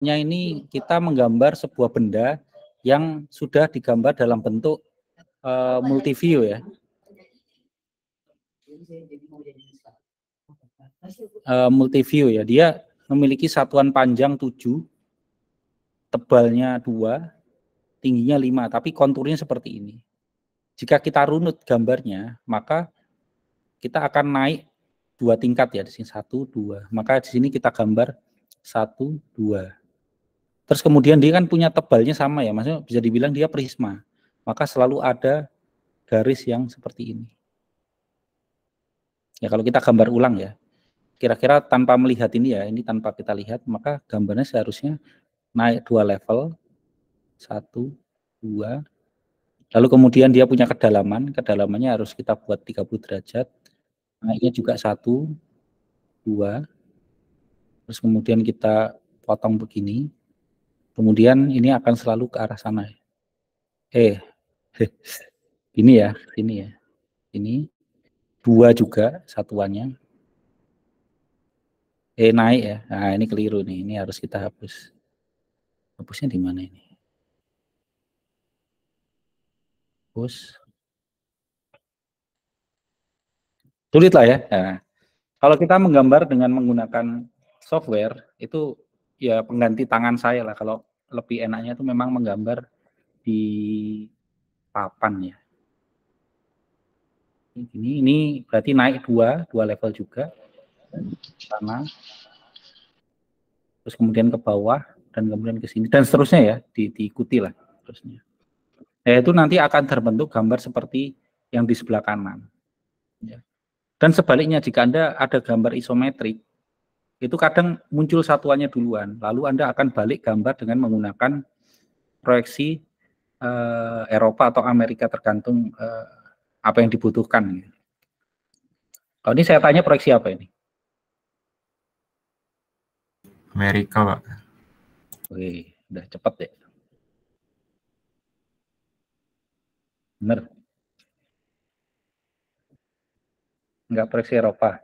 ini kita menggambar sebuah benda yang sudah digambar dalam bentuk multiview ya. Multiview ya, dia memiliki satuan panjang 7, tebalnya 2, tingginya 5, tapi konturnya seperti ini. Jika kita runut gambarnya, maka kita akan naik 2 tingkat ya, di sini 1, 2. Maka di sini kita gambar 1, 2. Terus kemudian dia kan punya tebalnya sama ya, maksudnya bisa dibilang dia prisma. Maka selalu ada garis yang seperti ini. Ya kalau kita gambar ulang ya, kira-kira tanpa melihat ini ya, ini tanpa kita lihat, maka gambarnya seharusnya naik 2 level, 1, 2. Lalu kemudian dia punya kedalamannya harus kita buat 30 derajat. Naiknya juga 1, 2. Terus kemudian kita potong begini. Kemudian ini akan selalu ke arah sana. Ini ya, ini ya. Ini 2 juga satuannya. Naik ya. Nah, ini keliru nih. Ini harus kita hapus. Hapusnya di mana ini? Hapus. Sulit lah ya. Nah, kalau kita menggambar dengan menggunakan software, itu ya pengganti tangan saya lah. Kalau lebih enaknya itu memang menggambar di papan ya. Ini berarti naik 2 level juga. Sana. Terus kemudian ke bawah, dan kemudian ke sini, dan seterusnya ya, diikuti lah terusnya. Nah, itu nanti akan terbentuk gambar seperti yang di sebelah kanan. Ya. Dan sebaliknya, jika Anda ada gambar isometrik, itu kadang muncul satuannya duluan, lalu Anda akan balik gambar dengan menggunakan proyeksi Eropa atau Amerika, tergantung apa yang dibutuhkan. Kalau ini saya tanya proyeksi apa ini? Amerika, Pak. Oke, udah cepat ya. Benar. Enggak proyeksi Eropa.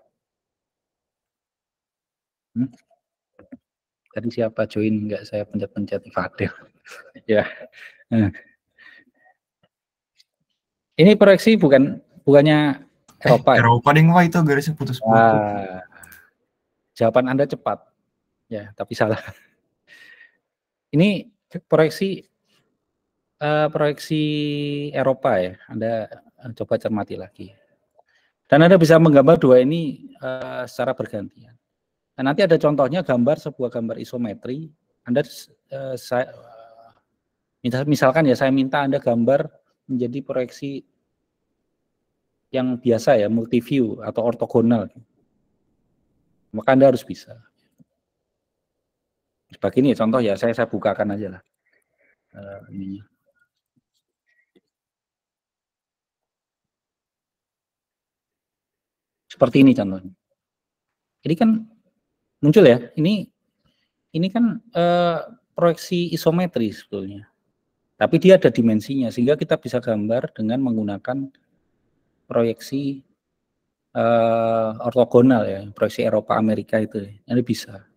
Tadi siapa join, enggak saya pencet-pencet Fadil. Ya. Ini proyeksi bukannya Eropa ya? Eropa ding, Pak, itu garisnya putus-putus. Jawaban Anda cepat. Ya, tapi salah. Ini proyeksi Eropa ya. Anda coba cermati lagi. Dan Anda bisa menggambar dua ini secara bergantian. Dan nanti ada contohnya sebuah gambar isometri. Anda misalkan ya, saya minta Anda gambar menjadi proyeksi yang biasa ya, multiview atau ortogonal. Maka Anda harus bisa. Seperti ini contoh ya, saya bukakan aja lah. Ininya. Seperti ini contohnya. Ini kan muncul ya, ini kan proyeksi isometri sebetulnya. Tapi dia ada dimensinya, sehingga kita bisa gambar dengan menggunakan proyeksi ortogonal ya, proyeksi Eropa Amerika itu. Ini bisa.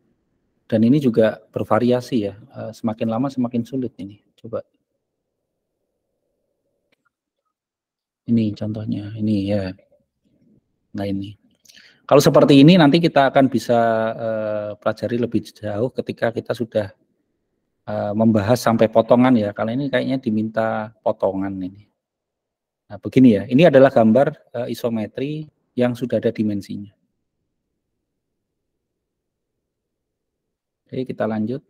Dan ini juga bervariasi ya, semakin lama semakin sulit ini. Coba. Ini contohnya, ini ya. Nah ini. Kalau seperti ini nanti kita akan bisa pelajari lebih jauh ketika kita sudah membahas sampai potongan ya. Kali ini kayaknya diminta potongan ini. Nah begini ya, ini adalah gambar isometri yang sudah ada dimensinya. Oke, kita lanjut.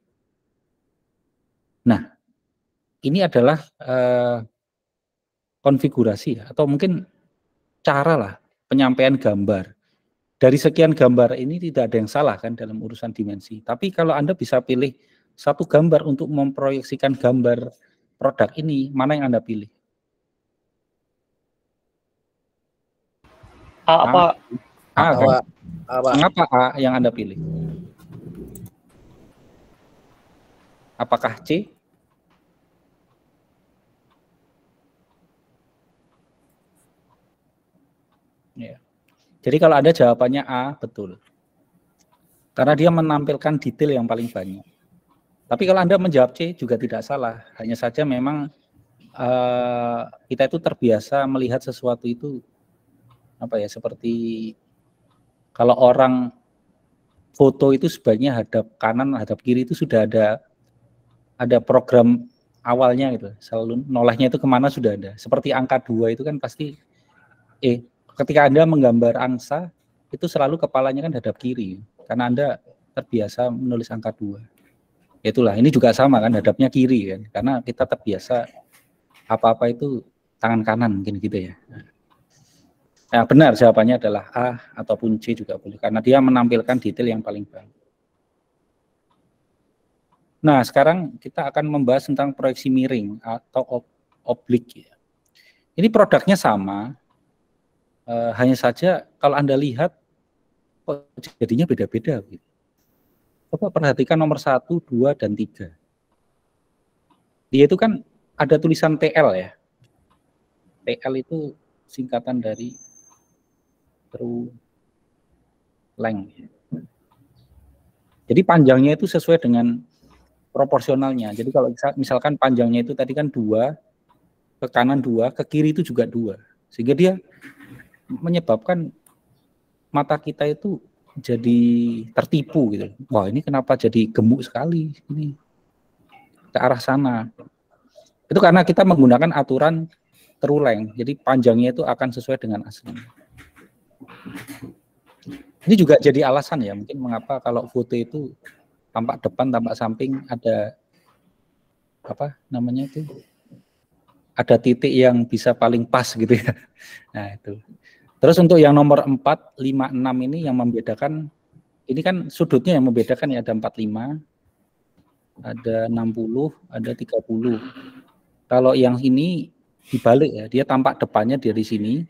Nah, ini adalah konfigurasi ya, atau mungkin cara lah penyampaian gambar. Dari sekian gambar ini tidak ada yang salah kan dalam urusan dimensi. Tapi kalau Anda bisa pilih satu gambar untuk memproyeksikan gambar produk ini, mana yang Anda pilih? Apa? A kan? Mengapa A yang Anda pilih? Apakah C? Ya. Jadi kalau ada jawabannya A, betul. Karena dia menampilkan detail yang paling banyak. Tapi kalau Anda menjawab C juga tidak salah. Hanya saja memang kita itu terbiasa melihat sesuatu itu apa ya, seperti kalau orang foto itu sebaiknya hadap kanan, hadap kiri itu sudah ada program awalnya gitu. Selalu nolehnya itu kemana sudah ada. Seperti angka 2 itu kan pasti ketika Anda menggambar angsa itu selalu kepalanya kan hadap kiri karena Anda terbiasa menulis angka 2. Itulah, ini juga sama kan, hadapnya kiri kan, karena kita terbiasa apa-apa itu tangan kanan mungkin gitu ya. Nah, benar jawabannya adalah A ataupun C juga boleh, karena dia menampilkan detail yang paling baik. Nah, sekarang kita akan membahas tentang proyeksi miring atau oblik. Ya. Ini produknya sama, hanya saja kalau Anda lihat, kok jadinya beda-beda. Gitu. Coba perhatikan nomor 1, 2, dan 3. Dia itu kan ada tulisan TL ya. TL itu singkatan dari true length. Jadi panjangnya itu sesuai dengan proporsionalnya. Jadi kalau misalkan panjangnya itu tadi kan 2, ke kanan 2, ke kiri itu juga 2. Sehingga dia menyebabkan mata kita itu jadi tertipu gitu. Wah, ini kenapa jadi gemuk sekali ini ke arah sana. Itu karena kita menggunakan aturan true length. Jadi panjangnya itu akan sesuai dengan asli. Ini juga jadi alasan ya mungkin mengapa kalau foto itu tampak depan, tampak samping ada apa namanya itu, ada titik yang bisa paling pas gitu ya. Nah itu. Terus untuk yang nomor 4, 5, 6 ini yang membedakan, ini kan sudutnya yang membedakan ya, ada 45, ada 60, ada 30. Kalau yang ini dibalik ya, dia tampak depannya dari sini,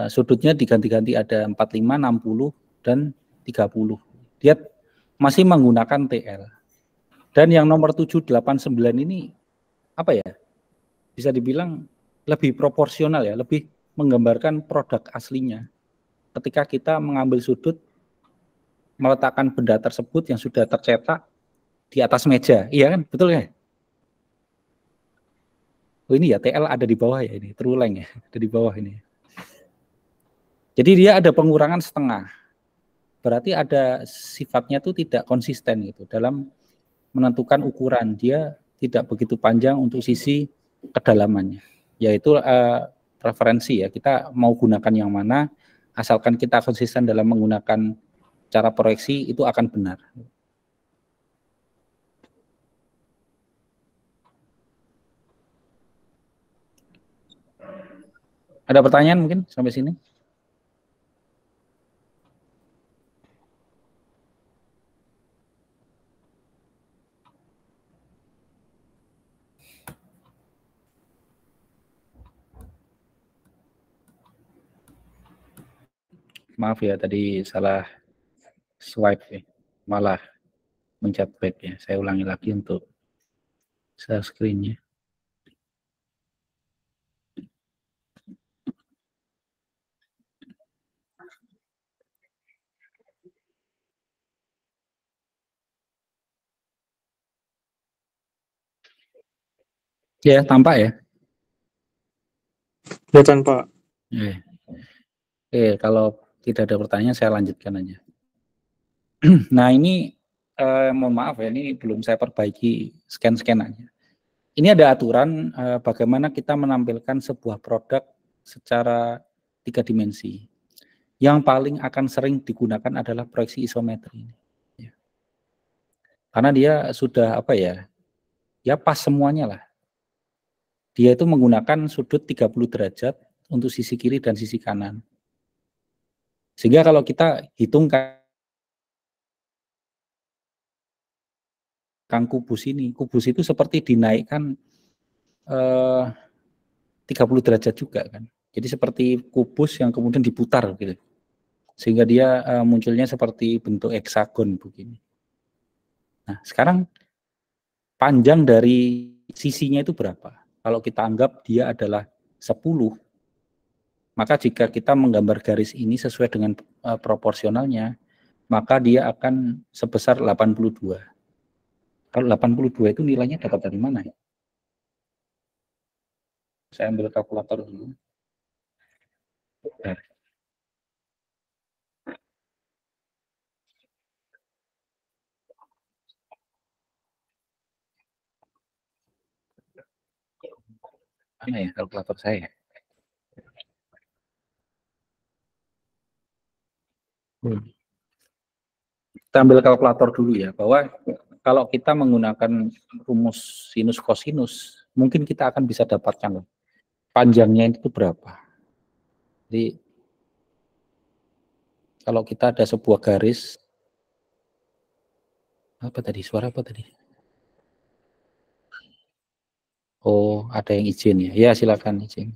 sudutnya diganti-ganti ada 45, 60, dan 30. Dia masih menggunakan TL. Dan yang nomor 7, 8, 9 ini apa ya, bisa dibilang lebih proporsional ya, lebih menggambarkan produk aslinya. Ketika kita mengambil sudut, meletakkan benda tersebut yang sudah tercetak di atas meja, iya kan, betul ya? Oh ini ya, TL ada di bawah ya, ini true length ya, ada di bawah ini. Jadi dia ada pengurangan setengah, berarti ada sifatnya itu tidak konsisten gitu dalam menentukan ukuran. Dia tidak begitu panjang untuk sisi kedalamannya, yaitu preferensi ya, kita mau gunakan yang mana, asalkan kita konsisten dalam menggunakan cara proyeksi itu akan benar. Ada pertanyaan mungkin sampai sini? Maaf ya, tadi salah swipe ya, malah mencet back ya. Saya ulangi lagi untuk share screen-nya. Ya, tampak ya? Kelihatan Pak. Kalau tidak ada pertanyaan saya lanjutkan aja. Nah ini mohon maaf ya, ini belum saya perbaiki scan-scan aja. Ini ada aturan bagaimana kita menampilkan sebuah produk secara 3 dimensi. Yang paling akan sering digunakan adalah proyeksi isometri. Ya. Karena dia sudah apa ya, ya pas semuanya lah. Dia itu menggunakan sudut 30 derajat untuk sisi kiri dan sisi kanan. Sehingga kalau kita hitungkan kubus ini, kubus itu seperti dinaikkan 30 derajat juga kan. Jadi seperti kubus yang kemudian diputar gitu. Sehingga dia munculnya seperti bentuk heksagon begini. Nah, sekarang panjang dari sisinya itu berapa? Kalau kita anggap dia adalah 10, maka jika kita menggambar garis ini sesuai dengan proporsionalnya, maka dia akan sebesar 82. Kalau 82 itu nilainya dapat dari mana ya? Saya ambil kalkulator dulu. Mana ya kalkulator saya? Kita ambil kalkulator dulu ya, bahwa kalau kita menggunakan rumus sinus kosinus, mungkin kita akan bisa dapatkan panjangnya itu berapa. Jadi kalau kita ada sebuah garis, apa tadi, suara apa tadi? Oh, ada yang izin ya. Ya, silakan izin.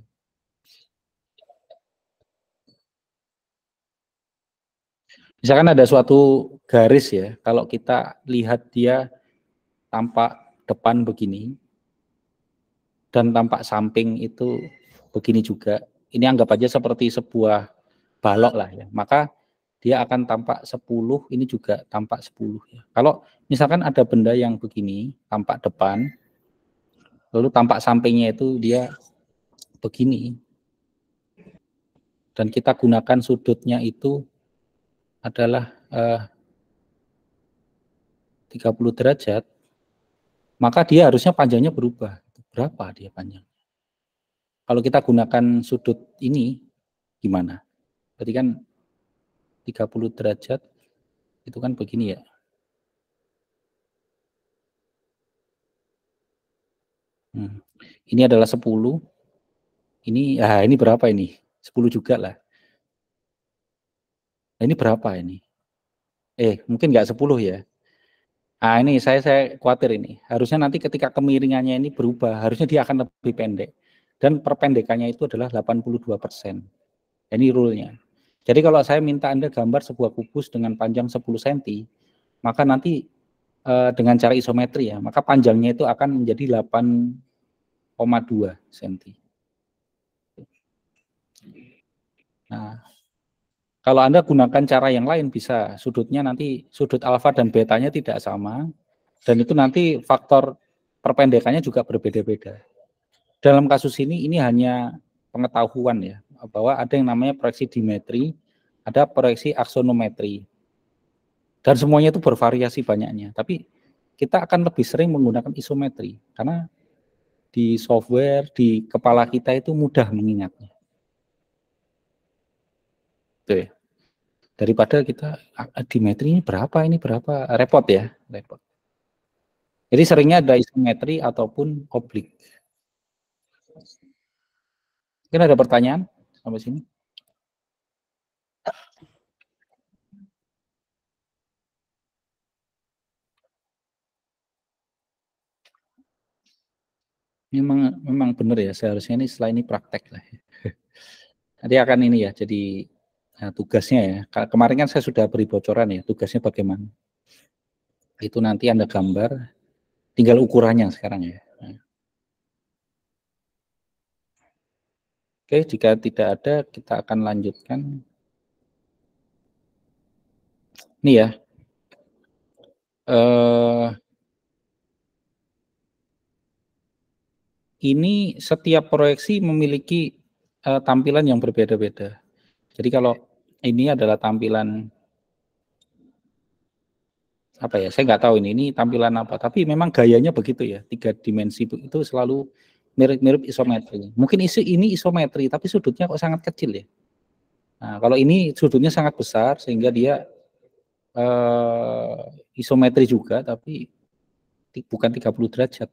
Misalkan ada suatu garis ya, kalau kita lihat dia tampak depan begini, dan tampak samping itu begini juga, ini anggap aja seperti sebuah balok lah ya, maka dia akan tampak 10, ini juga tampak 10 ya. Kalau misalkan ada benda yang begini, tampak depan, lalu tampak sampingnya itu dia begini, dan kita gunakan sudutnya itu adalah 30 derajat, maka dia harusnya panjangnya berubah. Berapa dia panjang? Kalau kita gunakan sudut ini, gimana? Berarti kan 30 derajat, itu kan begini ya. Ini adalah 10. Ini berapa ini? 10 juga lah. Nah, ini berapa ini? Mungkin nggak 10 ya. Nah, ini saya khawatir ini. Harusnya nanti ketika kemiringannya ini berubah, harusnya dia akan lebih pendek. Dan perpendekannya itu adalah 82%. Ini rule-nya. Jadi kalau saya minta Anda gambar sebuah kubus dengan panjang 10 cm, maka nanti dengan cara isometri ya, maka panjangnya itu akan menjadi 8,2 cm. Nah, kalau Anda gunakan cara yang lain bisa, sudutnya nanti sudut alfa dan betanya tidak sama, dan itu nanti faktor perpendekannya juga berbeda-beda. Dalam kasus ini hanya pengetahuan ya, bahwa ada yang namanya proyeksi dimetri, ada proyeksi aksonometri. Dan semuanya itu bervariasi banyaknya, tapi kita akan lebih sering menggunakan isometri, karena di software, di kepala kita itu mudah mengingatnya. Tuh ya. Daripada kita dimetri ini berapa, repot ya, repot. Jadi seringnya ada isometri ataupun oblik. Mungkin ada pertanyaan sampai sini? Memang benar ya, seharusnya ini setelah ini praktek lah. Nanti akan ini ya, jadi tugasnya ya. Kemarin kan saya sudah beri bocoran ya, tugasnya bagaimana. Itu nanti Anda gambar, tinggal ukurannya sekarang ya. Oke, jika tidak ada, kita akan lanjutkan. Ini ya. Ini setiap proyeksi memiliki tampilan yang berbeda-beda. Jadi kalau ini adalah tampilan apa ya, saya nggak tahu ini tampilan apa, tapi memang gayanya begitu ya, 3 dimensi itu selalu mirip-mirip isometri. Mungkin ini isometri, tapi sudutnya kok sangat kecil ya. Nah, kalau ini sudutnya sangat besar, sehingga dia isometri juga, tapi bukan 30 derajat.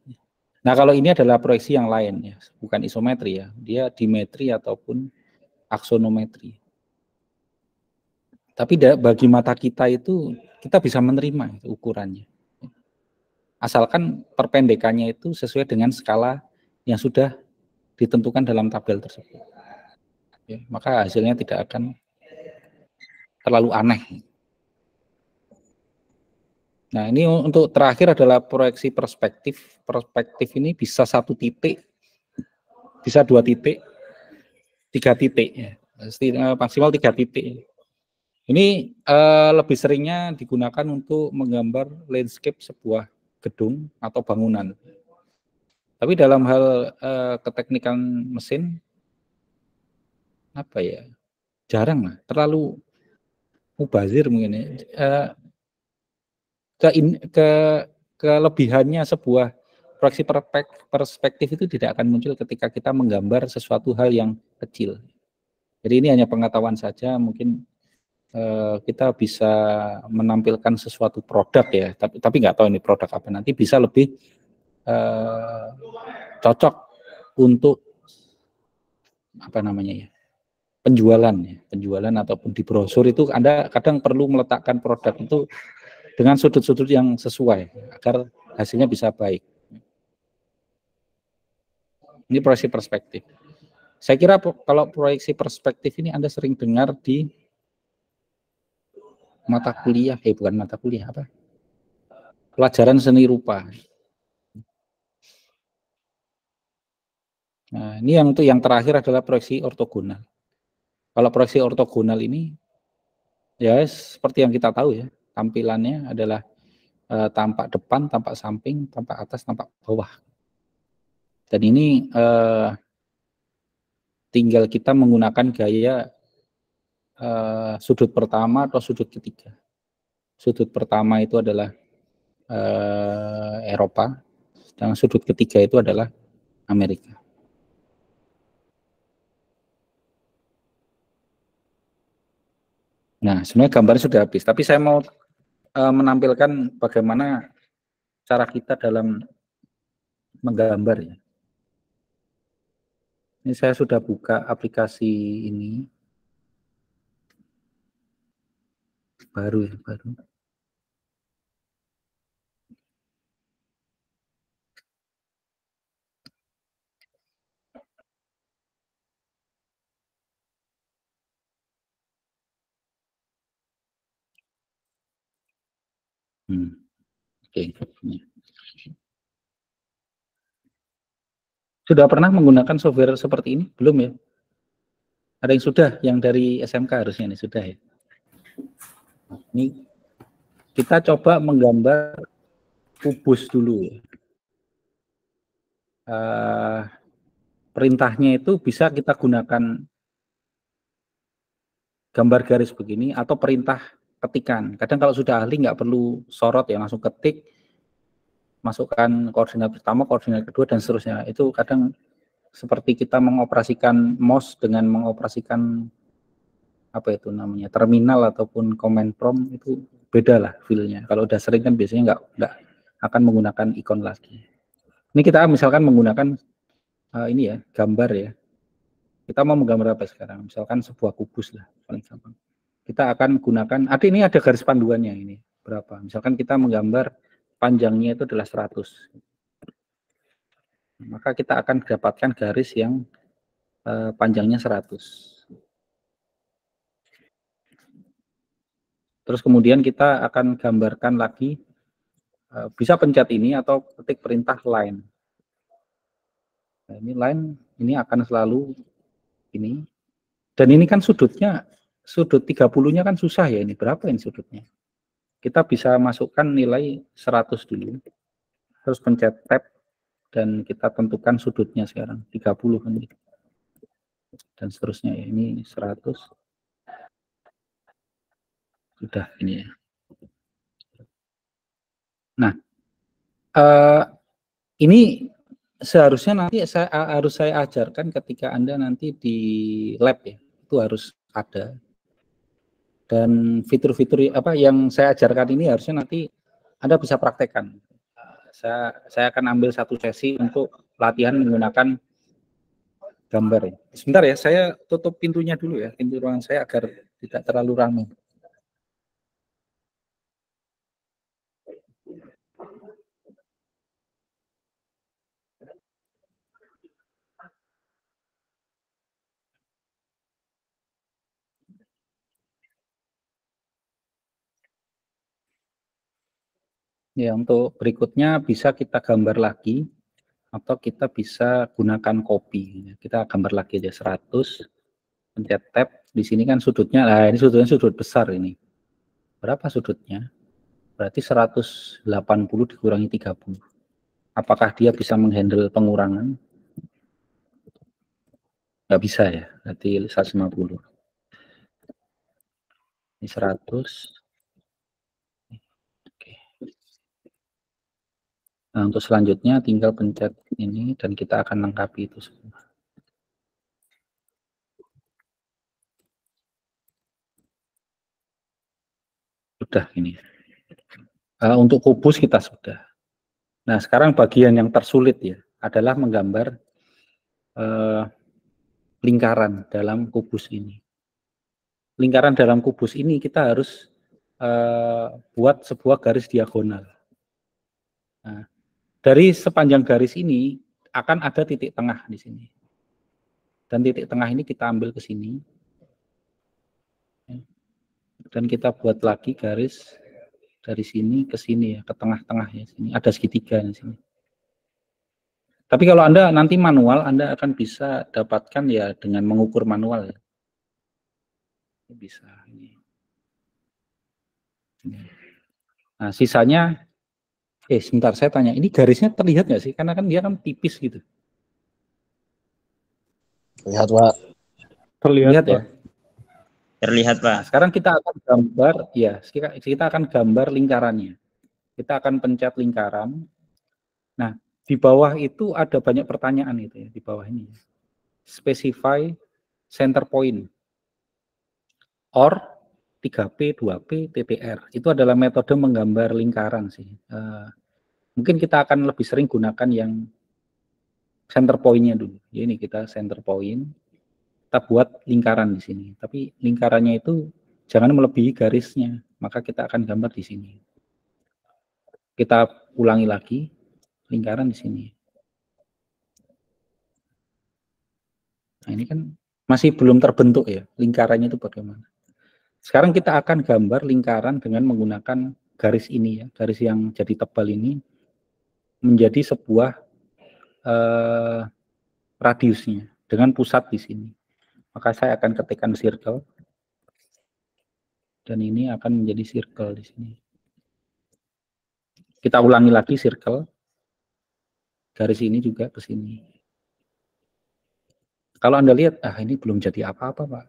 Nah, kalau ini adalah proyeksi yang lain ya, bukan isometri ya, dia dimetri ataupun aksonometri. Tapi bagi mata kita itu, kita bisa menerima itu ukurannya. Asalkan perpendekannya itu sesuai dengan skala yang sudah ditentukan dalam tabel tersebut. Ya, maka hasilnya tidak akan terlalu aneh. Nah, ini untuk terakhir adalah proyeksi perspektif. Perspektif ini bisa 1 titik, bisa 2 titik, 3 titik ya. Maksimal 3 titik. Ini lebih seringnya digunakan untuk menggambar landscape sebuah gedung atau bangunan. Tapi dalam hal keteknikan mesin, apa ya, jarang lah, terlalu mubazir mungkin ya. Kelebihannya sebuah proyeksi perspektif itu tidak akan muncul ketika kita menggambar sesuatu hal yang kecil. Jadi ini hanya pengetahuan saja, mungkin kita bisa menampilkan sesuatu produk ya, tapi nggak tahu ini produk apa, nanti bisa lebih cocok untuk apa namanya ya, penjualan ataupun di brosur itu Anda kadang perlu meletakkan produk itu dengan sudut-sudut yang sesuai agar hasilnya bisa baik. Ini proyeksi perspektif. Saya kira kalau proyeksi perspektif ini Anda sering dengar di mata kuliah, bukan mata kuliah, apa? Pelajaran seni rupa. Nah, ini yang terakhir adalah proyeksi ortogonal. Kalau proyeksi ortogonal ini ya seperti yang kita tahu ya, tampilannya adalah tampak depan, tampak samping, tampak atas, tampak bawah. Dan ini tinggal kita menggunakan gaya sudut pertama atau sudut ketiga. Sudut pertama itu adalah Eropa, dan sudut ketiga itu adalah Amerika. Nah, sebenarnya gambarnya sudah habis, tapi saya mau menampilkan bagaimana cara kita dalam menggambar ya. Ini saya sudah buka aplikasi ini. Baru ya, baru. Oke. Sudah pernah menggunakan software seperti ini? Belum ya? Ada yang sudah, yang dari SMK harusnya ini sudah ya. Ini kita coba menggambar kubus dulu ya. Perintahnya itu bisa kita gunakan gambar garis begini atau perintah ketikan. Kadang kalau sudah ahli nggak perlu sorot ya, langsung ketik, masukkan koordinat pertama, koordinat kedua, dan seterusnya. Itu kadang seperti kita mengoperasikan mouse dengan mengoperasikan apa itu namanya, terminal ataupun command prompt, itu beda lah feel-nya. Kalau udah sering kan biasanya nggak akan menggunakan ikon lagi. Ini kita misalkan menggunakan ini ya, gambar ya. Kita mau menggambar apa sekarang? Misalkan sebuah kubus lah, paling gampang. Kita akan gunakan, ini ada garis panduannya ini, berapa. Misalkan kita menggambar panjangnya itu adalah 100. Maka kita akan dapatkan garis yang panjangnya 100. Terus kemudian kita akan gambarkan lagi, bisa pencet ini atau ketik perintah line. Nah, ini line, ini akan selalu ini. Dan ini kan sudutnya, sudut 30-nya kan susah ya ini. Berapa ini sudutnya? Kita bisa masukkan nilai 100 dulu. Terus pencet tab dan kita tentukan sudutnya sekarang 30 kan. Dan seterusnya ya, ini 100. Sudah ini ya. Nah, ini seharusnya nanti harus saya ajarkan ketika Anda nanti di lab ya, itu harus ada. Dan fitur-fitur apa yang saya ajarkan ini harusnya nanti Anda bisa praktekkan. Saya akan ambil satu sesi untuk latihan menggunakan gambar ya. Sebentar ya, saya tutup pintunya dulu ya, pintu ruangan saya agar tidak terlalu ramai. Ya, untuk berikutnya bisa kita gambar lagi atau kita bisa gunakan copy. Kita gambar lagi aja 100, pencet tab. Di sini kan sudutnya, nah ini sudutnya sudut besar ini. Berapa sudutnya? Berarti 180 dikurangi 30. Apakah dia bisa menghandle pengurangan? Nggak bisa ya, berarti 150. Ini 100. Oke. Nah, untuk selanjutnya tinggal pencet ini dan kita akan lengkapi itu semua. Sudah ini. Untuk kubus kita sudah. Nah, sekarang bagian yang tersulit ya adalah menggambar lingkaran dalam kubus ini. Lingkaran dalam kubus ini kita harus buat sebuah garis diagonal. Nah, dari sepanjang garis ini akan ada titik tengah di sini. Dan titik tengah ini kita ambil ke sini. Dan kita buat lagi garis dari sini ke sini ya, ke tengah-tengah ya. Sini ada segitiga di sini. Tapi kalau Anda nanti manual, Anda akan bisa dapatkan ya dengan mengukur manual ya. Bisa ini. Nah, sisanya sebentar saya tanya, ini garisnya terlihat nggak sih? Karena kan dia kan tipis gitu. Terlihat, Pak. Terlihat ya. Terlihat, Pak. Nah, sekarang kita akan gambar, ya, kita akan gambar lingkarannya. Kita akan pencet lingkaran. Nah, di bawah itu ada banyak pertanyaan itu ya, di bawah ini. Specify center point. Or 3P, 2P, TTR. Itu adalah metode menggambar lingkaran sih. Mungkin kita akan lebih sering gunakan yang center point-nya dulu. Ya, ini kita center point. Kita buat lingkaran di sini. Tapi lingkarannya itu jangan melebihi garisnya. Maka kita akan gambar di sini. Kita ulangi lagi lingkaran di sini. Nah, ini kan masih belum terbentuk ya. Lingkarannya itu bagaimana. Sekarang kita akan gambar lingkaran dengan menggunakan garis ini ya. Garis yang jadi tebal ini menjadi sebuah radiusnya dengan pusat di sini. Maka saya akan ketikkan circle. Dan ini akan menjadi circle di sini. Kita ulangi lagi circle. Garis ini juga ke sini. Kalau Anda lihat, ini belum jadi apa-apa, Pak.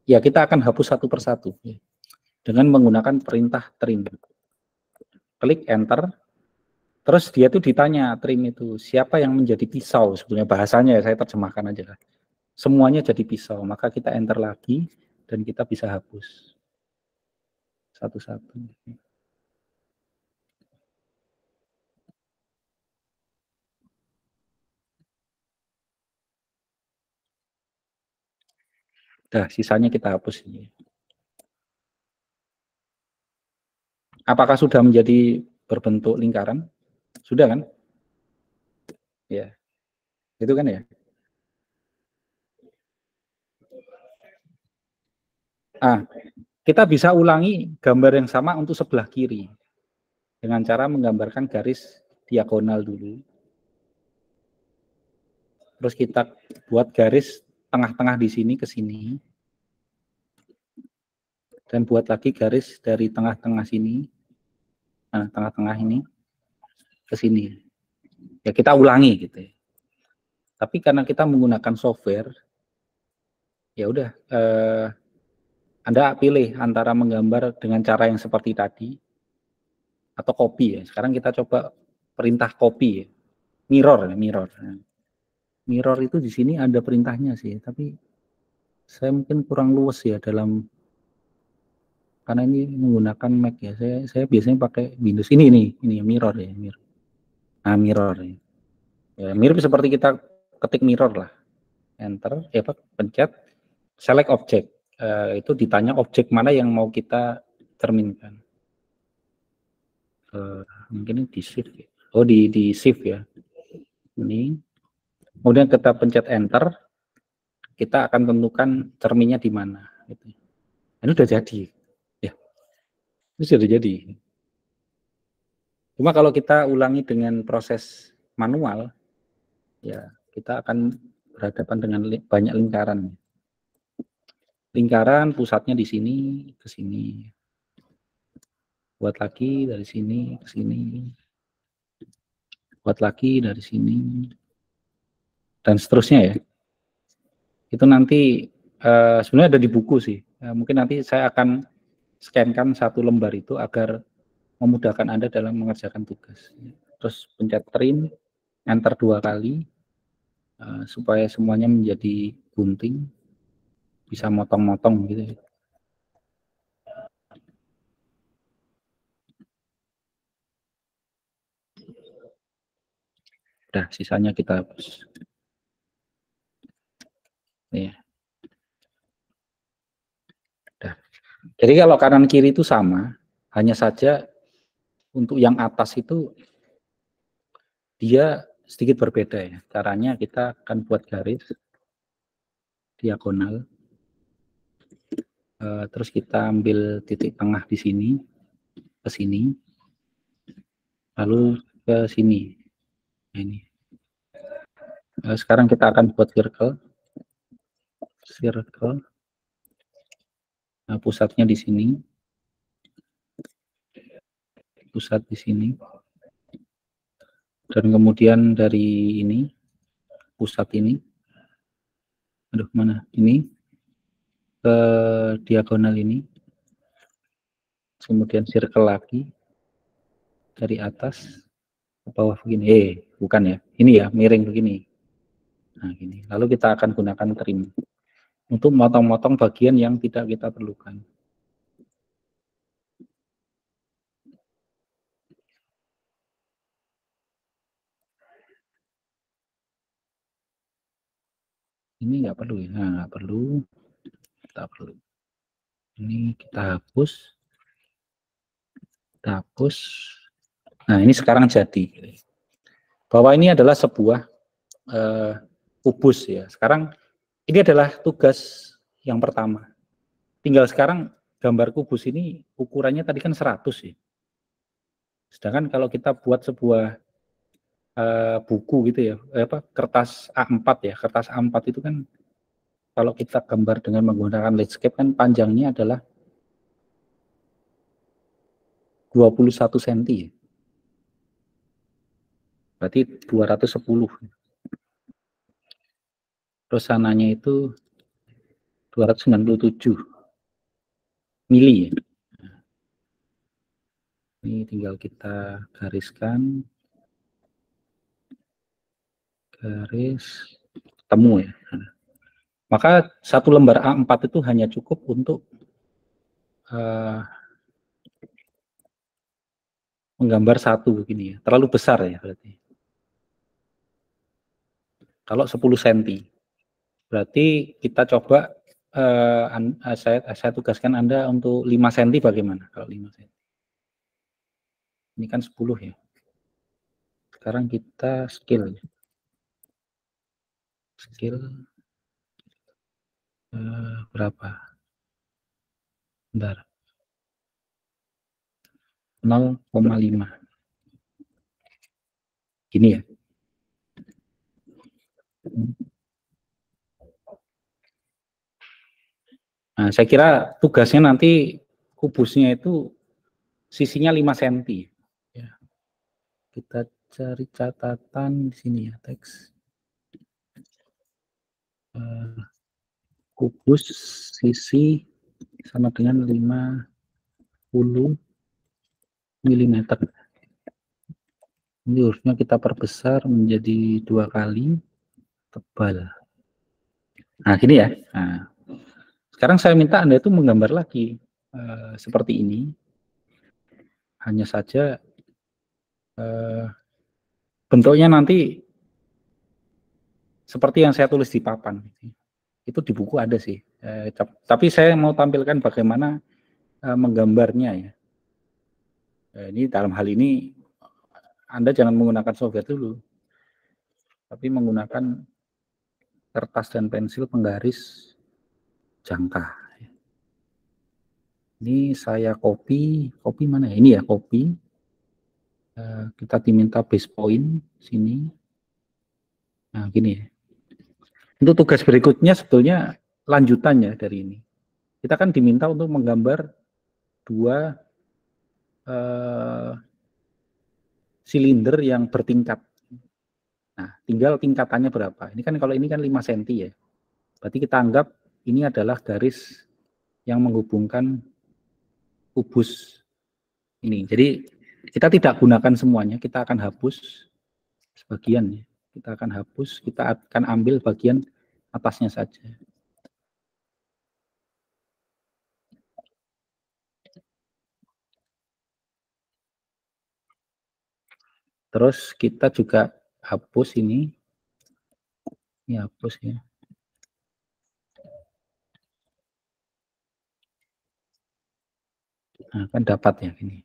Ya, kita akan hapus satu persatu. Ya. Dengan menggunakan perintah trim. Klik enter. Terus dia tuh ditanya, trim itu, siapa yang menjadi pisau? Sebenarnya bahasanya ya, saya terjemahkan aja. Semuanya jadi pisau. Maka kita enter lagi, dan kita bisa hapus. Satu-satu. Nah, sisanya kita hapus ini. Apakah sudah menjadi berbentuk lingkaran? Sudah kan? Ya. Itu kan ya? Kita bisa ulangi gambar yang sama untuk sebelah kiri. Dengan cara menggambarkan garis diagonal dulu. Terus kita buat garis tengah-tengah di sini ke sini. Dan buat lagi garis dari tengah-tengah sini. Nah, tengah-tengah ini ke sini. Ya, kita ulangi gitu ya. Tapi karena kita menggunakan software, ya udah Anda pilih antara menggambar dengan cara yang seperti tadi atau copy ya. Sekarang kita coba perintah copy ya. Mirror. Mirror itu di sini ada perintahnya sih, tapi saya mungkin kurang luwes ya dalam, karena ini menggunakan Mac ya. Saya biasanya pakai Windows. Ini mirror ya, mirror. Nah, mirror ya. Ya, mirip seperti kita ketik mirror lah. Enter, pencet select object. Itu ditanya objek mana yang mau kita cerminkan. Mungkin di shift ya. Oh, di shift ya. Ini. Kemudian kita pencet enter, kita akan tentukan cerminnya di mana. Gitu. Ini udah jadi. Ya, ini sudah jadi. Cuma kalau kita ulangi dengan proses manual, ya kita akan berhadapan dengan banyak lingkaran. Lingkaran pusatnya di sini, ke sini. buat lagi dari sini ke sini, buat lagi dari sini, dan seterusnya ya. Itu nanti sebenarnya ada di buku sih. Mungkin nanti saya akan scankan satu lembar itu agar memudahkan Anda dalam mengerjakan tugas. Terus pencet print, enter 2 kali, supaya semuanya menjadi gunting, bisa motong-motong gitu. Udah, sisanya kita hapus. Ya. Udah. Jadi kalau kanan kiri itu sama, hanya saja untuk yang atas itu dia sedikit berbeda ya. Caranya kita akan buat garis diagonal. Terus kita ambil titik tengah di sini, ke sini, lalu ke sini. Nah, ini. Sekarang kita akan buat circle. Nah, pusatnya di sini. Pusat di sini. Dan kemudian dari ini, pusat ini. Aduh, mana? Ini. Ke diagonal ini. Kemudian circle lagi. Dari atas ke bawah begini. Bukan ya. Ini ya, miring begini. Nah, gini. Lalu kita akan gunakan trim untuk motong-motong bagian yang tidak kita perlukan. Ini nggak perlu ya. Nah, nggak perlu. Kita perlu. Ini kita hapus. Kita hapus. Nah, ini sekarang jadi. Bahwa ini adalah sebuah kubus ya. Sekarang ini adalah tugas yang pertama. Tinggal sekarang gambar kubus ini ukurannya tadi kan 100 ya. Sedangkan kalau kita buat sebuah buku gitu ya, kertas A4 ya. Kertas A4 itu kan kalau kita gambar dengan menggunakan landscape kan panjangnya adalah 21 cm ya. Berarti 210. Terus sananya itu 297 mili ya. Ini tinggal kita gariskan. Garis temu ya. Maka satu lembar A4 itu hanya cukup untuk menggambar satu begini ya. Terlalu besar ya berarti. Kalau 10 cm. Berarti kita coba saya tugaskan Anda untuk 5 cm bagaimana kalau 5 cm. Ini kan 10 ya. Sekarang kita scale. Scale berapa? Bentar. 0,5. Gini ya. Nah, saya kira tugasnya nanti kubusnya itu sisinya 5 cm. Ya. Kita cari catatan di sini ya, teks. Kubus sisi sama dengan 50 mm. Ini harusnya kita perbesar menjadi 2 kali tebal. Nah, gini ya. Nah, sekarang saya minta Anda itu menggambar lagi seperti ini. Hanya saja bentuknya nanti seperti yang saya tulis di papan. Itu di buku ada sih. Tapi saya mau tampilkan bagaimana menggambarnya ya. Ini dalam hal ini Anda jangan menggunakan software dulu, tapi menggunakan kertas dan pensil penggaris jangka. Ini saya copy mana ya? Ini ya copy. Kita diminta base point sini. Nah gini ya. Untuk tugas berikutnya sebetulnya lanjutannya dari ini. Kita kan diminta untuk menggambar 2 silinder yang bertingkat. Nah, tinggal tingkatannya berapa. Ini kan kalau ini kan 5 cm ya. Berarti kita anggap ini adalah garis yang menghubungkan kubus ini. Jadi kita tidak gunakan semuanya, kita akan hapus sebagian ya. Kita akan hapus, kita akan ambil bagian atasnya saja. Terus kita juga hapus ini hapus ya. Nah, kan dapat ya ini.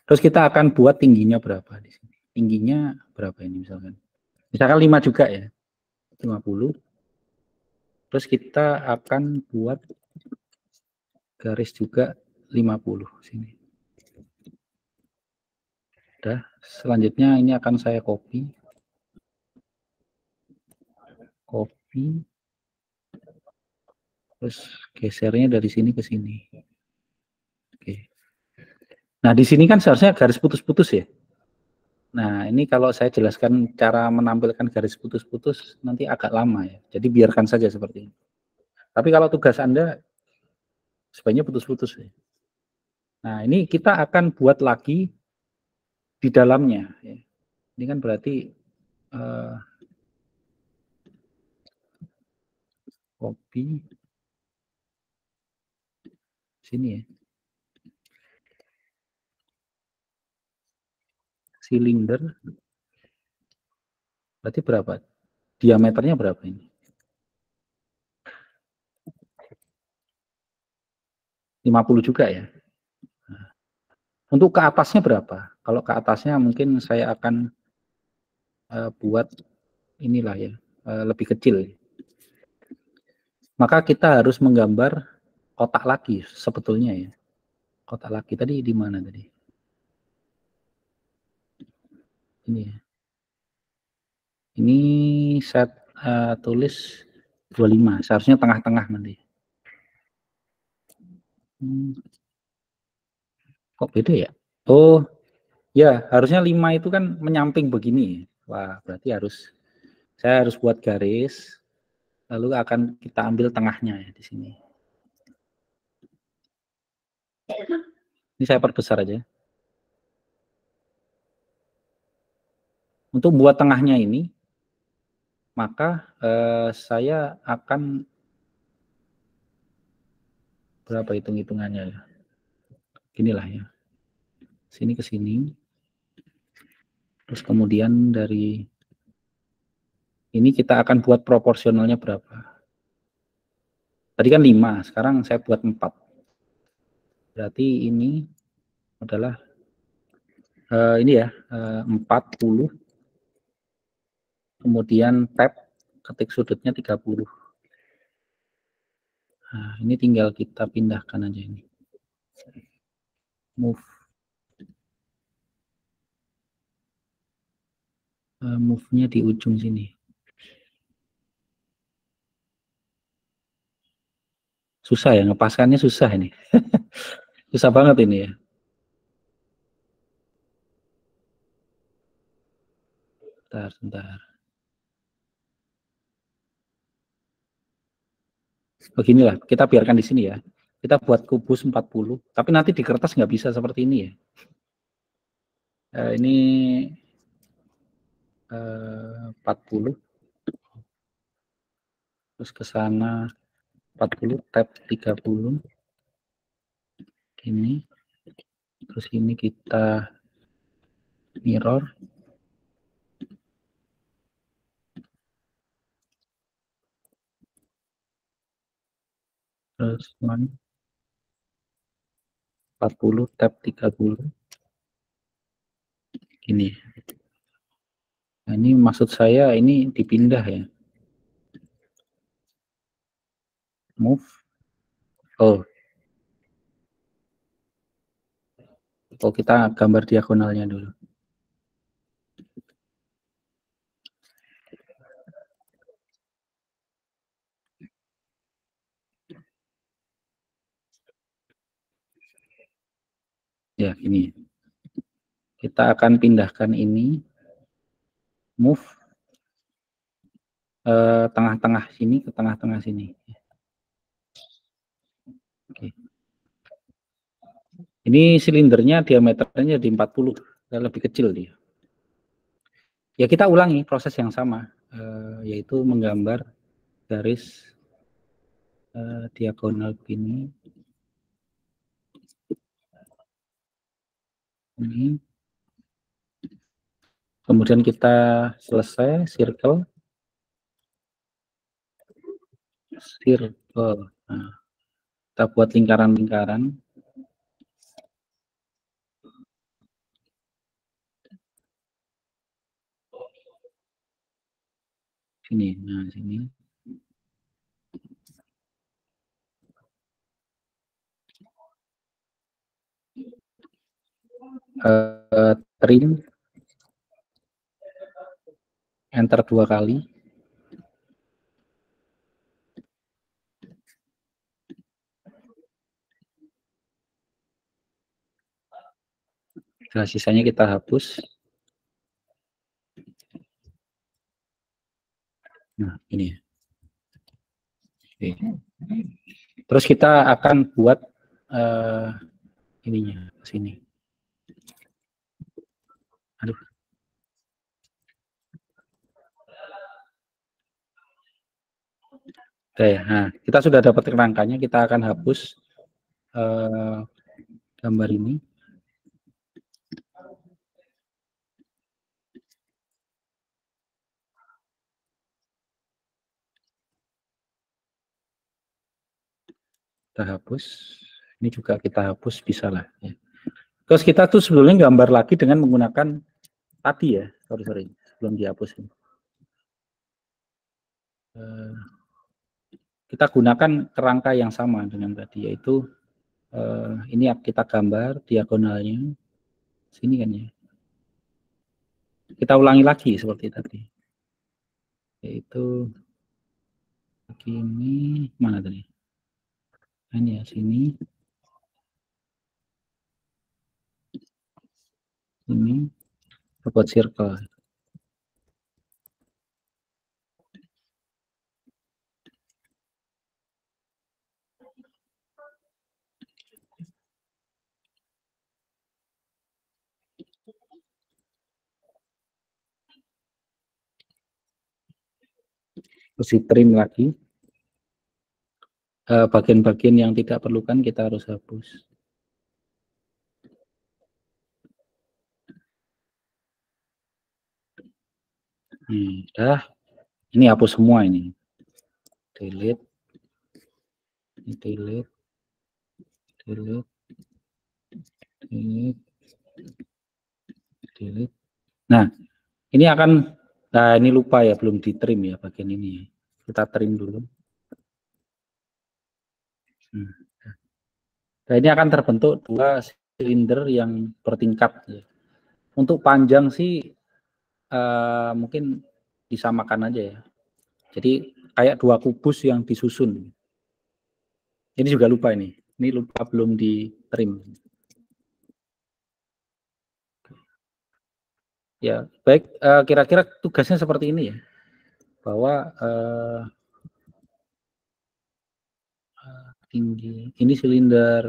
Terus kita akan buat tingginya berapa di sini. Tingginya berapa ini misalkan. Misalkan 5 juga ya. 50. Terus kita akan buat garis juga 50 sini. Udah, selanjutnya ini akan saya copy. Terus gesernya dari sini ke sini. Oke. Nah, di sini kan seharusnya garis putus-putus ya. Nah, ini kalau saya jelaskan cara menampilkan garis putus-putus nanti agak lama ya. Jadi biarkan saja seperti ini. Tapi kalau tugas Anda sebaiknya putus-putus ya. Nah, ini kita akan buat lagi di dalamnya. Ya. Ini kan berarti copy sini ya. Silinder. Berarti berapa? Diameternya berapa ini? 50 juga ya. Nah, untuk ke atasnya berapa? Kalau ke atasnya mungkin saya akan buat inilah ya, lebih kecil. Maka kita harus menggambar kotak lagi sebetulnya ya. Kotak lagi tadi di mana tadi? Ini ya. Ini saya tulis 25, seharusnya tengah-tengah nanti. Kok beda ya? Oh, ya harusnya 5 itu kan menyamping begini. Wah, berarti saya harus buat garis, lalu akan kita ambil tengahnya ya di sini. Ini saya perbesar aja. Untuk buat tengahnya ini, maka saya akan berapa hitung-hitungannya ya. Inilah ya. Sini ke sini. Terus kemudian dari ini kita akan buat proporsionalnya berapa. Tadi kan 5, sekarang saya buat 4. Berarti ini adalah ini ya, 40. Kemudian tab, ketik sudutnya 30. Nah, ini tinggal kita pindahkan aja ini. Move. Move-nya di ujung sini. Susah ya, ngepaskannya susah ini. Susah banget ini ya. Sebentar. Beginilah, kita biarkan di sini ya. Kita buat kubus 40, tapi nanti di kertas nggak bisa seperti ini ya. Ini 40. Terus ke sana 40, tab 30. Ini. Terus ini kita mirror. Terus 40, tab 30. Ini. Nah, ini maksud saya ini dipindah ya. Move. Oh, kita gambar diagonalnya dulu. Ya, ini. Kita akan pindahkan ini, move tengah-tengah sini ke tengah-tengah sini. Oke. Ini silindernya diameternya di 40, lebih kecil dia. Ya kita ulangi proses yang sama, yaitu menggambar garis diagonal begini. Ini. Kemudian kita selesai circle. Nah, kita buat lingkaran-lingkaran. Sini, nah sini. Trim, enter 2 kali. Nah, sisanya kita hapus. Nah, ini. Oke. Terus kita akan buat ininya sini. Aduh. Oke, nah kita sudah dapat kerangkanya, kita akan hapus gambar ini. Kita hapus, ini juga kita hapus, bisa lah. Ya. Terus kita tuh sebelumnya gambar lagi dengan menggunakan tadi ya, sorry, sebelum dihapus ini. Kita gunakan kerangka yang sama dengan tadi, yaitu ini kita gambar diagonalnya, sini kan ya. Kita ulangi lagi seperti tadi, yaitu begini, mana tadi? Ini ya, sini. Ini buat circle. Terus di trim lagi. Bagian-bagian yang tidak perlukan kita harus hapus. Udah. Ini hapus semua ini. Delete. Ini delete. Delete. Delete. Delete. Nah, ini akan, nah ini lupa ya, belum di trim ya bagian ini. Kita trim dulu. Nah, ini akan terbentuk 2 silinder yang bertingkat. Ya. Untuk panjang sih mungkin disamakan aja ya. Jadi kayak 2 kubus yang disusun. Ini juga lupa ini. Ini lupa belum di trim. Ya, baik, kira-kira tugasnya seperti ini ya. Bahwa tinggi, ini silinder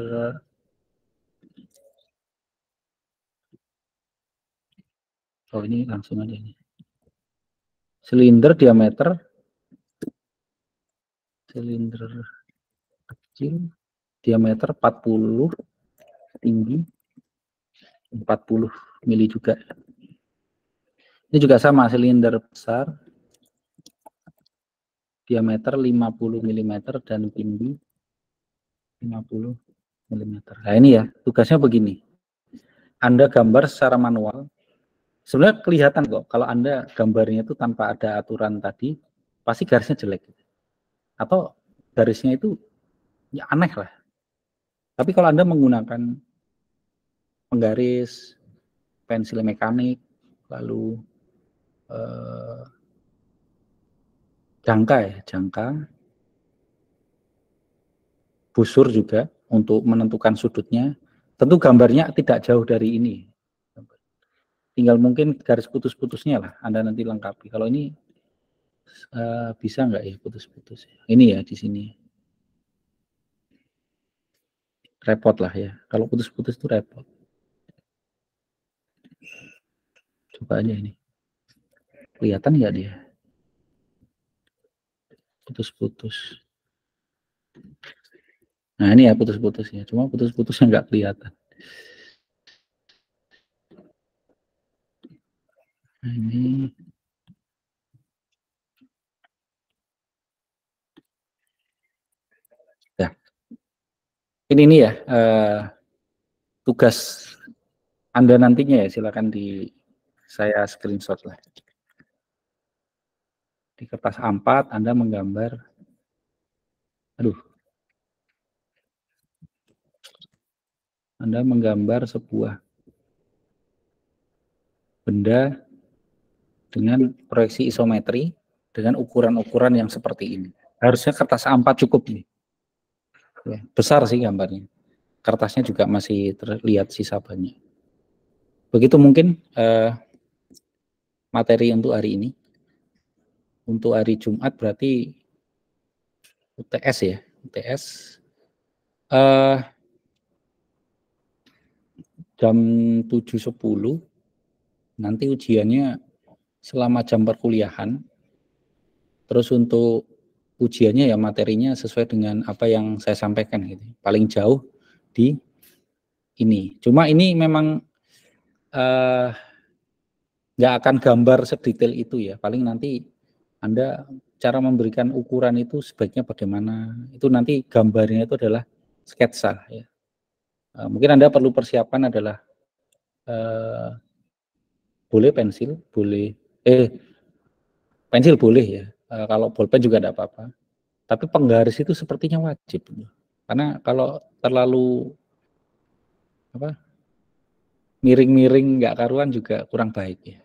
ini langsung aja nih. Silinder diameter, silinder kecil, diameter 40, tinggi 40 mili juga. Ini juga sama, silinder besar, diameter 50 mm dan tinggi 50 mm. Nah ini ya, tugasnya begini. Anda gambar secara manual. Sebenarnya kelihatan kok, kalau Anda gambarnya itu tanpa ada aturan tadi, pasti garisnya jelek. Atau garisnya itu ya aneh lah. Tapi kalau Anda menggunakan penggaris, pensil mekanik, lalu jangka, busur juga untuk menentukan sudutnya, tentu gambarnya tidak jauh dari ini. tinggal mungkin garis putus-putusnya lah, Anda nanti lengkapi. Kalau ini bisa nggak ya putus-putus? Ini ya di sini. Repot lah ya. Kalau putus-putus itu repot. Coba aja ini. Kelihatan nggak dia? Putus-putus. Nah ini ya putus-putusnya. Cuma putus-putusnya nggak kelihatan. Nah, ini. Ya. Ini ya tugas Anda nantinya ya, silakan saya screenshot lah. Di kertas A4 Anda menggambar, Anda menggambar sebuah benda dengan proyeksi isometri dengan ukuran-ukuran yang seperti ini. Harusnya kertas A4 cukup nih. Ya, besar sih gambarnya. Kertasnya juga masih terlihat sisa banyak. Begitu mungkin materi untuk hari ini. Untuk hari Jumat berarti UTS ya, UTS jam 7.10 nanti ujiannya selama jam perkuliahan. Terus untuk ujiannya ya materinya sesuai dengan apa yang saya sampaikan gitu. Paling jauh di ini. Cuma ini memang nggak akan gambar sedetail itu ya. Paling nanti Anda cara memberikan ukuran itu sebaiknya bagaimana. Itu nanti gambarnya itu adalah sketsa ya. Mungkin Anda perlu persiapan adalah boleh pensil, boleh pensil boleh ya. Kalau bolpen juga tidak apa-apa. Tapi penggaris itu sepertinya wajib. Karena kalau terlalu miring-miring nggak karuan juga kurang baik ya.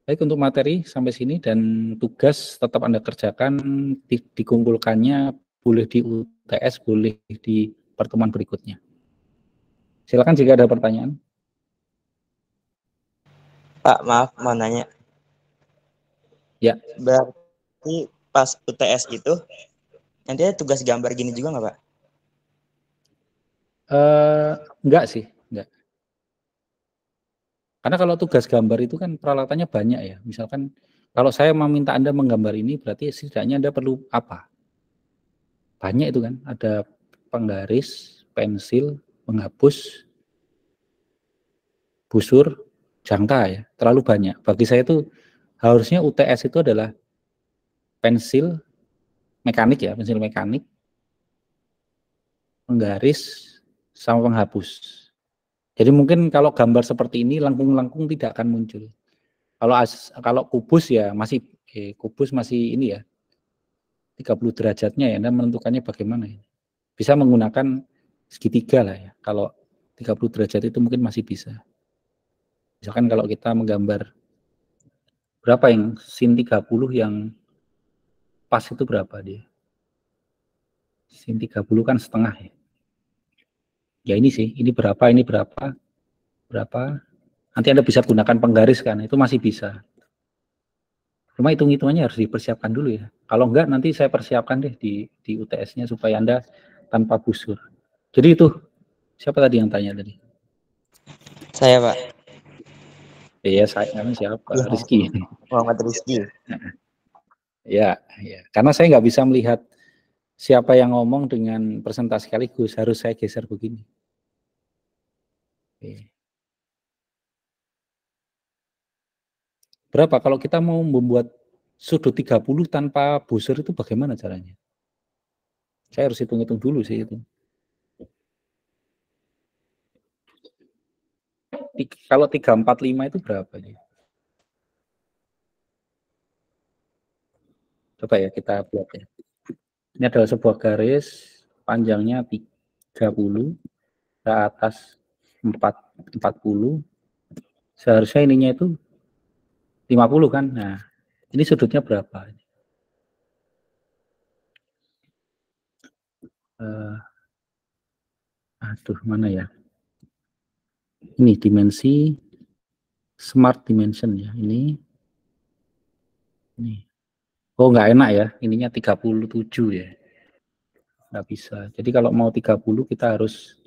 Baik, untuk materi sampai sini dan tugas tetap Anda kerjakan, dikumpulkannya boleh di UTS, boleh di pertemuan berikutnya. Silakan jika ada pertanyaan. Pak, maaf mau nanya. Ya. Berarti pas UTS itu nanti ada tugas gambar gini juga nggak, Pak? Enggak sih, enggak. Karena kalau tugas gambar itu kan peralatannya banyak ya. Misalkan kalau saya meminta Anda menggambar ini, berarti setidaknya Anda perlu apa? Banyak itu kan, ada penggaris, pensil, penghapus, busur, jangka ya, terlalu banyak. Bagi saya itu harusnya UTS itu adalah pensil mekanik ya, pensil mekanik, penggaris, sama penghapus. Jadi mungkin kalau gambar seperti ini lengkung-lengkung tidak akan muncul. Kalau kubus ya masih kubus masih ini ya 30 derajatnya ya, Anda menentukannya bagaimana ya. Bisa menggunakan segitiga lah ya. Kalau 30 derajat itu mungkin masih bisa. Misalkan kalau kita menggambar berapa yang sin 30 yang pas itu berapa dia? Sin 30 kan setengah ya. Ya ini sih, ini berapa, berapa. Nanti Anda bisa gunakan penggaris kan, itu masih bisa. Cuma hitung-hitungannya harus dipersiapkan dulu ya. Kalau enggak nanti saya persiapkan deh di UTS-nya supaya Anda tanpa busur. Jadi itu, siapa tadi yang tanya tadi? Saya, Pak. Ya saya siapa? Ya, Rizky. Muhammad Rizky. Ya, karena saya nggak bisa melihat siapa yang ngomong dengan presentasi sekaligus, harus saya geser begini. Oke. Berapa kalau kita mau membuat sudut 30 tanpa busur itu bagaimana caranya? Saya harus hitung-hitung dulu sih itu. Kalau 345 itu berapa ya? Coba ya kita buat ya. Ini adalah sebuah garis panjangnya 30 ke atas 40. Seharusnya ininya itu 50 kan. Nah, ini sudutnya berapa? Aduh, mana ya? Ini dimensi smart dimension ya, ini. Oh, nggak enak ya, ininya 37 ya. Nggak bisa. Jadi kalau mau 30 kita harus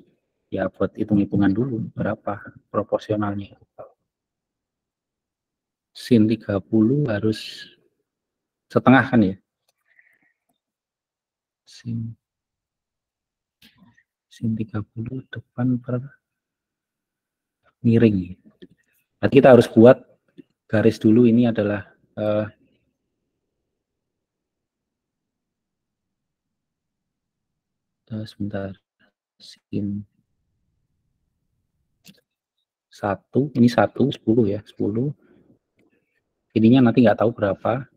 ya buat hitung-hitungan dulu berapa proporsionalnya. Sin 30 harus setengah kan ya? Sin 30 depan per miring. Berarti kita harus buat garis dulu, ini adalah sebentar, sin 1, ini 1, 10 ya, 10. Ininya nanti nggak tahu berapa,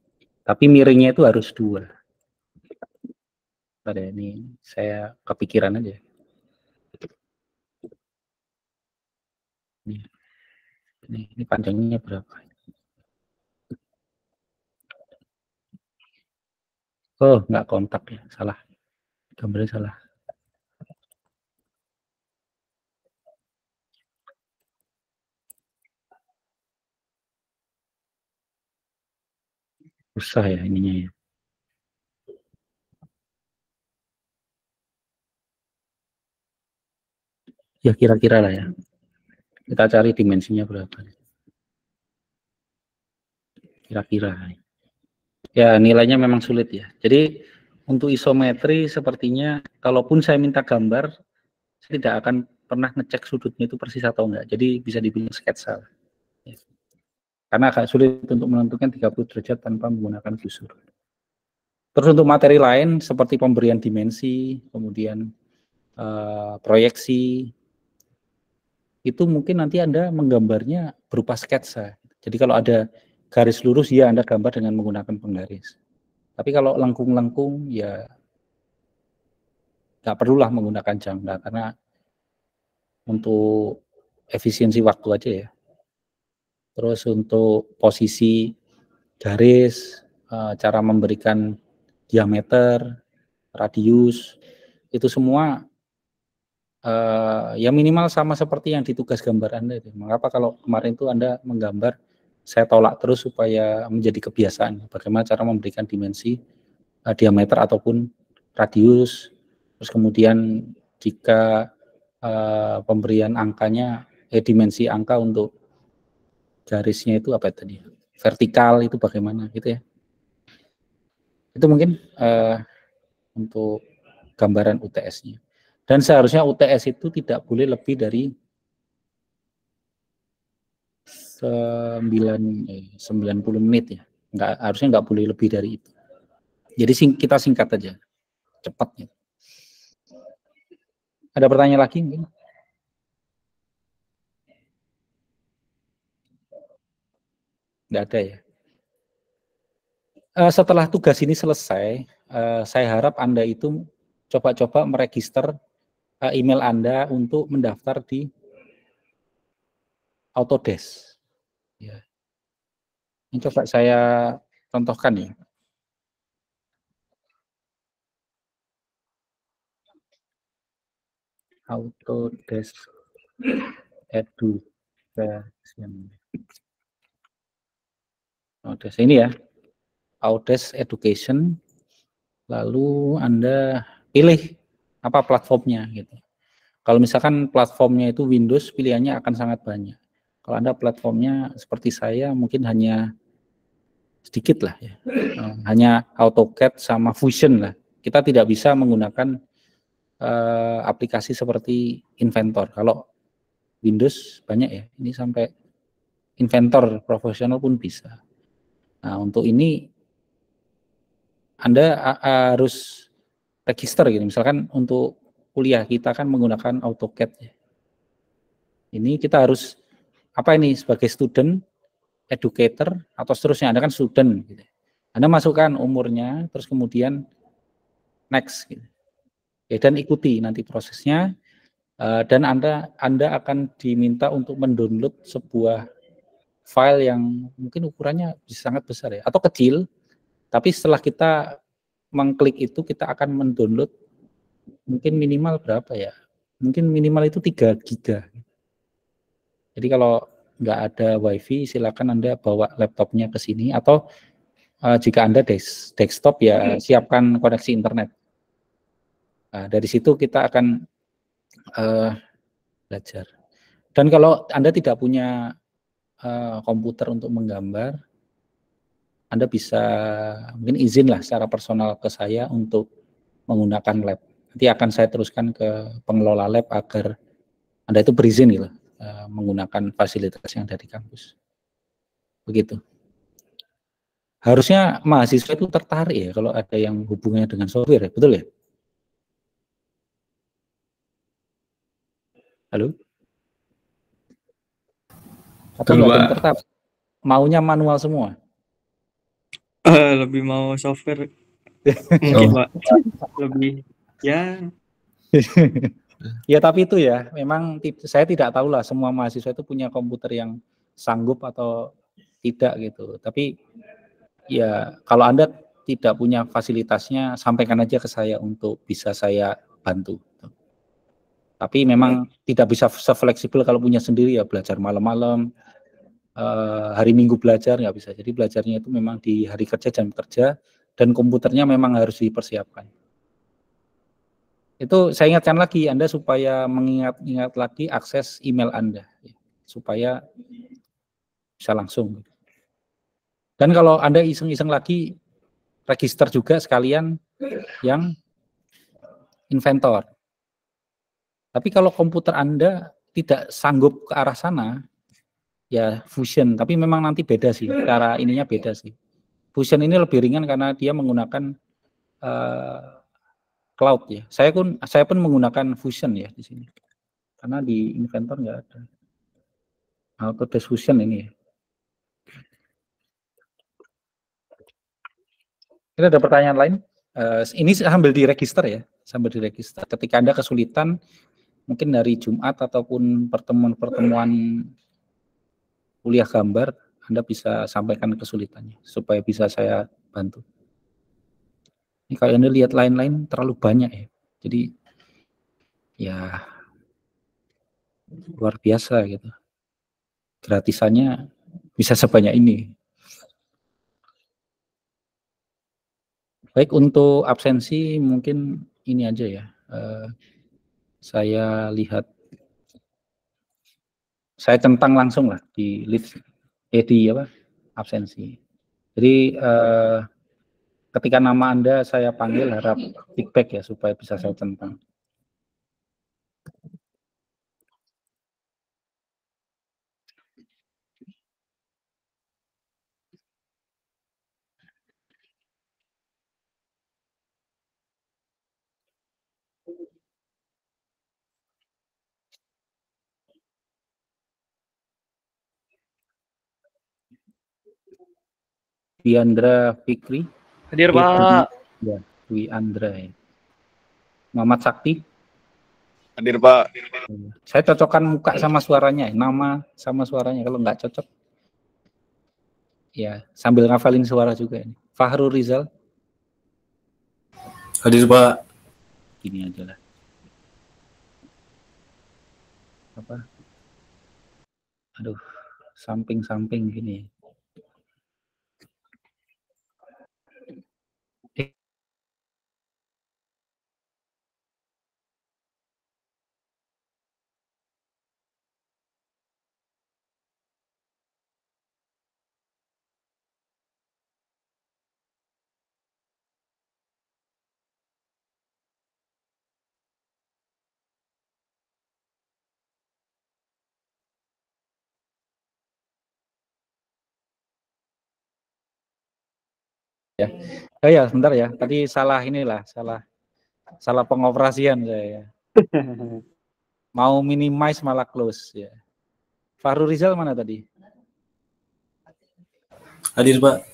tapi miringnya itu harus 2. Pada ini saya kepikiran aja. Ini panjangnya berapa? Oh, nggak kontak ya, salah. Gambarnya salah. Susah ya ininya ya. Ya kira-kira lah ya. Kita cari dimensinya berapa. Kira-kira. Ya nilainya memang sulit ya. Jadi untuk isometri sepertinya kalaupun saya minta gambar, saya tidak akan pernah ngecek sudutnya itu persis atau enggak. Jadi bisa dibilang sketsa. Ya. Karena agak sulit untuk menentukan 30 derajat tanpa menggunakan busur. Terus untuk materi lain seperti pemberian dimensi, kemudian proyeksi, itu mungkin nanti Anda menggambarnya berupa sketsa. Jadi kalau ada garis lurus, ya Anda gambar dengan menggunakan penggaris. Tapi kalau lengkung-lengkung, ya nggak perlulah menggunakan jangka, karena untuk efisiensi waktu aja ya. Terus untuk posisi garis, cara memberikan diameter, radius, itu semua ya minimal sama seperti yang di tugas gambar Anda itu. Mengapa kalau kemarin itu Anda menggambar, saya tolak terus supaya menjadi kebiasaan. Bagaimana cara memberikan dimensi diameter ataupun radius. Terus kemudian jika pemberian angkanya, dimensi angka untuk garisnya itu apa tadi? Vertikal itu bagaimana gitu ya. Itu mungkin untuk gambaran UTS-nya. Dan seharusnya UTS itu tidak boleh lebih dari 90 menit ya. Harusnya nggak boleh lebih dari itu. Jadi kita singkat aja, cepatnya. Ada pertanyaan lagi mungkin? Nggak ada ya. Setelah tugas ini selesai, saya harap Anda itu coba-coba meregister email Anda untuk mendaftar di Autodesk. Ya. Ini coba saya contohkan ya. Autodesk Education. Autodesk ini ya. Autodesk Education. Lalu Anda pilih apa platformnya gitu. Kalau misalkan platformnya itu Windows, pilihannya akan sangat banyak. Kalau Anda platformnya seperti saya, mungkin hanya sedikit lah ya. Hanya AutoCAD sama Fusion lah. Kita tidak bisa menggunakan aplikasi seperti Inventor. Kalau Windows banyak ya, ini sampai Inventor profesional pun bisa. Nah, untuk ini Anda harus register gitu. Misalkan untuk kuliah kita kan menggunakan AutoCAD ya. Ini kita harus apa ini sebagai student, educator atau seterusnya. Anda kan student gitu. Anda masukkan umurnya, terus kemudian next gitu. Ya, dan ikuti nanti prosesnya, dan Anda akan diminta untuk mendownload sebuah file yang mungkin ukurannya bisa sangat besar ya, atau kecil, tapi setelah kita mengklik itu kita akan mendownload mungkin minimal berapa ya, mungkin minimal itu 3 giga. Jadi kalau nggak ada WiFi, silakan Anda bawa laptopnya ke sini, atau jika Anda desktop ya siapkan koneksi internet. Nah, dari situ kita akan belajar. Dan kalau Anda tidak punya komputer untuk menggambar, Anda bisa mungkin izin lah secara personal ke saya untuk menggunakan lab. Nanti akan saya teruskan ke pengelola lab agar Anda itu berizin gitu, menggunakan fasilitas yang ada di kampus. Begitu. Harusnya mahasiswa itu tertarik ya kalau ada yang hubungannya dengan software, ya, betul ya? Halo? Atau nggak ada yang tertarik? Maunya manual semua? Lebih mau software mungkin Pak. Lebih ya. Ya tapi itu ya, memang saya tidak tahu lah semua mahasiswa itu punya komputer yang sanggup atau tidak gitu. Tapi ya kalau Anda tidak punya fasilitasnya, sampaikan aja ke saya untuk bisa saya bantu. Tapi memang tidak bisa se-fleksibel kalau punya sendiri ya, belajar malam-malam, hari Minggu belajar nggak bisa. Jadi belajarnya itu memang di hari kerja, jam kerja, dan komputernya memang harus dipersiapkan. Itu saya ingatkan lagi Anda supaya mengingat lagi akses email Anda, supaya bisa langsung. Dan kalau Anda iseng-iseng lagi, register juga sekalian yang inventor. Tapi kalau komputer Anda tidak sanggup ke arah sana, ya Fusion. Tapi memang nanti beda sih, cara ininya beda sih. Fusion ini lebih ringan karena dia menggunakan cloud ya. Saya pun menggunakan Fusion ya di sini. Karena di Inventor nggak ada. Autodesk Fusion ini ya. Ini ada pertanyaan lain? Ini sambil diregister ya, sambil diregister. Ketika Anda kesulitan, mungkin dari Jumat ataupun pertemuan-pertemuan kuliah gambar, Anda bisa sampaikan kesulitannya, supaya bisa saya bantu. Ini kalau Anda lihat lain-lain terlalu banyak ya, jadi ya luar biasa gitu. Gratisannya bisa sebanyak ini. Baik, untuk absensi mungkin ini aja ya. Saya lihat, saya centang langsung lah di list, di absensi. Jadi ketika nama Anda saya panggil, harap feedback ya supaya bisa saya centang. Diandra Fikri. Hadir Pak. Ya, Dwi Andra ya. Muhammad Sakti. Hadir Pak. Saya cocokkan muka sama suaranya, nama sama suaranya. Kalau nggak cocok, ya sambil ngafalin suara juga ini. Fahrul Rizal. Hadir Pak. Gini aja lah. Apa? Aduh, samping-samping gini. Ya. Oh ya, sebentar ya. Tadi salah inilah, salah pengoperasian saya. Mau minimize malah close ya. Fahrul Rizal mana tadi? Hadir Pak.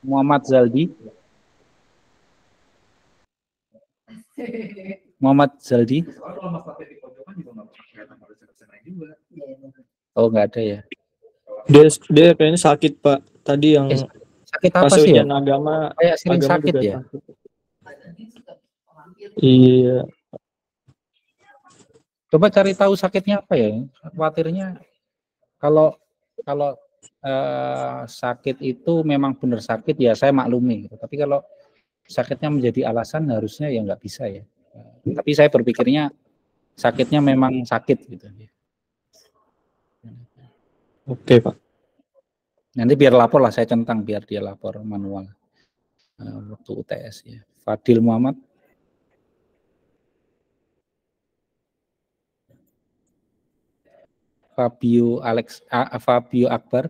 Muhammad Zaldi. Muhammad Zaldi. Oh, nggak ada ya. Dia kayaknya sakit Pak. Tadi yang sakit apa sih ya? Agama kayak sering agama sakit ya. Iya. Coba cari tahu sakitnya apa ya? Khawatirnya kalau kalau sakit itu memang benar sakit ya saya maklumi. Gitu. Tapi kalau sakitnya menjadi alasan harusnya ya nggak bisa ya. Tapi saya berpikirnya sakitnya memang sakit gitu. Oke, Pak. Nanti biar lapor lah, saya centang biar dia lapor manual waktu UTS ya. Fadil Muhammad. Fabio Akbar.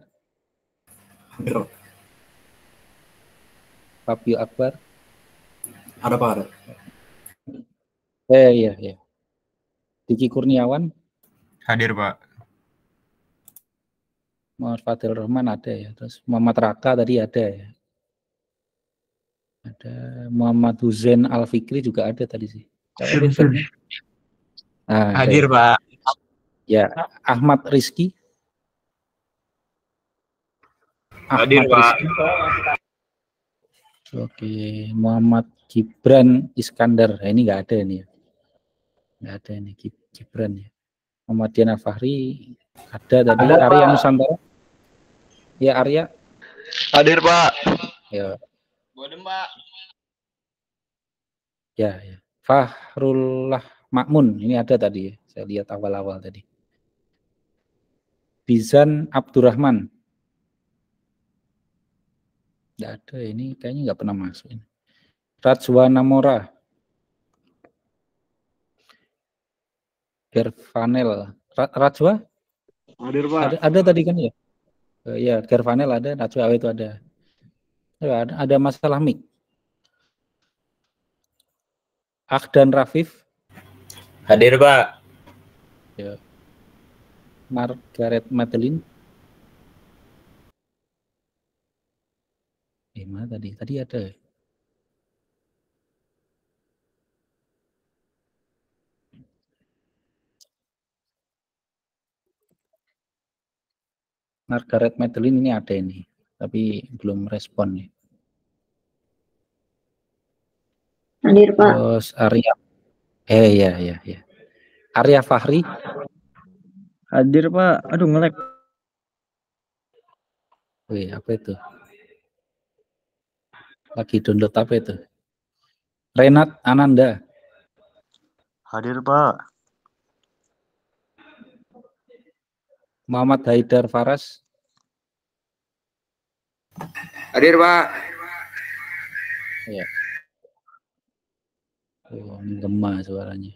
Fabio Akbar. Ada Pak, ada. Iya. Diki Kurniawan. Hadir, Pak. Muhammad Fadil Rahman ada ya. Terus Muhammad Raka tadi ada ya. Ada Muhammad Huzain Al Fikri juga ada tadi sih. Hadir, Pak. Ya, Ahmad Rizky. Hadir, Pak. Oke, Muhammad Gibran Iskandar. Nah, ini nggak ada ini ya. Nggak ada ini Gibran ya. Muhammad Diana Fahri ada tadi. Arya Nusantara. Ya, Arya. Hadir, Pak. Ya. Boleh, Pak. Ya. Fahrullah Makmun. Ini ada tadi ya. Saya lihat awal-awal tadi. Bizan Abdurrahman. Nggak ada, ini kayaknya nggak pernah masuk ini. Rajwa Namora. Gervanel. Rajwa? Hadir, Pak. Ada tadi kan ya? Ya, Gervanel ada, Rajwa itu ada. Ya, ada masalah mic. Akdan Rafif. Hadir, Pak. Ya. Margaret Madeline. Mana tadi? Tadi ada. Margaret Madeline ini ada ini, tapi belum respon nih. Hadir, Pak. Terus Arya. Iya. Arya Fahri. Hadir, Pak. Aduh, nge-lag. Wih, apa itu? Lagi download apa itu? Renat Ananda. Hadir, Pak. Muhammad Haidar Faras. Hadir, Pak. Ya. Oh, menggema suaranya.